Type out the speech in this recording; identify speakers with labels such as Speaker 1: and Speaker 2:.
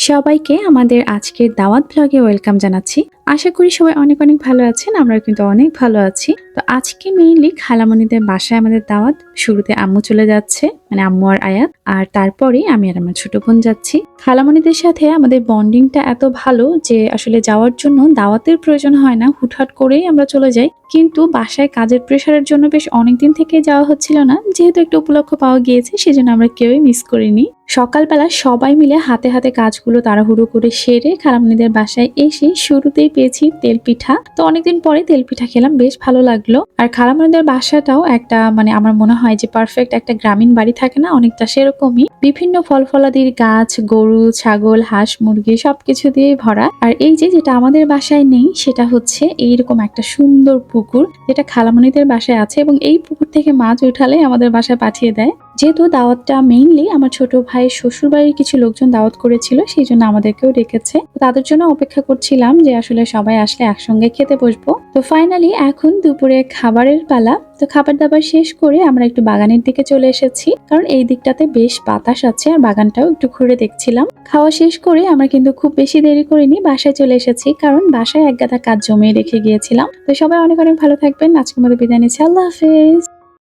Speaker 1: সবাইকে আমাদের আজকের দাওয়াত ব্লগে ওয়েলকাম জানাচ্ছি। আশা করি সবাই অনেক অনেক ভালো আছেন। আমরাও কিন্তু অনেক ভালো আছি। তো আজকে মেইনলি খালামণিদের বাসায় আমাদের দাওয়াত। শুরুতে আম্মু চলে যাচ্ছে, মানে আম্মু আর আয়াত, আর তারপরে আমি আর আমার ছোট বোন যাচ্ছি। খালামণিদের সাথে আমাদের বন্ডিংটা এত ভালো যে আসলে যাওয়ার জন্য দাওয়াতের প্রয়োজন হয় না, হুটহাট করেই আমরা চলে যাই। কিন্তু বাসায় কাজের প্রেশারের জন্য বেশ অনেকদিন থেকে যাওয়া হচ্ছিল না, যেহেতু একটা উপলক্ষ পাওয়া গিয়েছে সেজন্য আমরা কেউই মিস করিনি। সকালবেলা সবাই মিলে হাতে হাতে কাজগুলো তাড়াহুড়ো করে সেরে খালামণিদের বাসায় এসে শুরুতেই পেয়েছি তেলপিঠা। তো অনেকদিন পরে তেলপিঠা খেলাম, বেশ ভালো লাগলো। আর খালামণিদের বাসাটাও একটা মানে আমার মনে হয় যে পারফেক্ট একটা গ্রামীণ বাড়ি থাকে না, অনেকটা সেরকমই। বিভিন্ন ফল ফলাদির গাছ, গরু, ছাগল, হাঁস, মুরগি সবকিছু দিয়ে ভরা। আর এই যে যেটা আমাদের বাসায় নেই সেটা হচ্ছে এইরকম একটা সুন্দর পুকুর, যেটা খালামণিদের বাসায় আছে, এবং এই পুকুর থেকে মাছ উঠালে আমাদের বাসায় পাঠিয়ে দেয়। যেহেতু দাওয়াতটা মেইনলি আমার ছোট ভাইয়ের শ্বশুর বাড়ির কিছু লোকজন দাওয়াত করেছিল, সেই জন্য আমাদেরকেও ডেকেছে। তাদের জন্য অপেক্ষা করছিলাম যে আসলে সবাই আসলে একসঙ্গে খেতে বসবো। তো ফাইনালি এখন দুপুরে খাবারের পালা। তো খাবার দাবার শেষ করে আমরা একটু বাগানের দিকে চলে এসেছি, কারণ এই দিকটাতে বেশ বাতাস আছে আর বাগানটাও একটু ঘুরে দেখছিলাম। খাওয়া শেষ করে আমরা কিন্তু খুব বেশি দেরি করিনি, বাসায় চলে এসেছি, কারণ বাসায় এক গাদা কাজ জমিয়ে রেখে গিয়েছিলাম। তো সবাই অনেক অনেক ভালো থাকবেন। আজকের মতো বিদায় নিচ্ছি, আল্লাহ হাফেজ।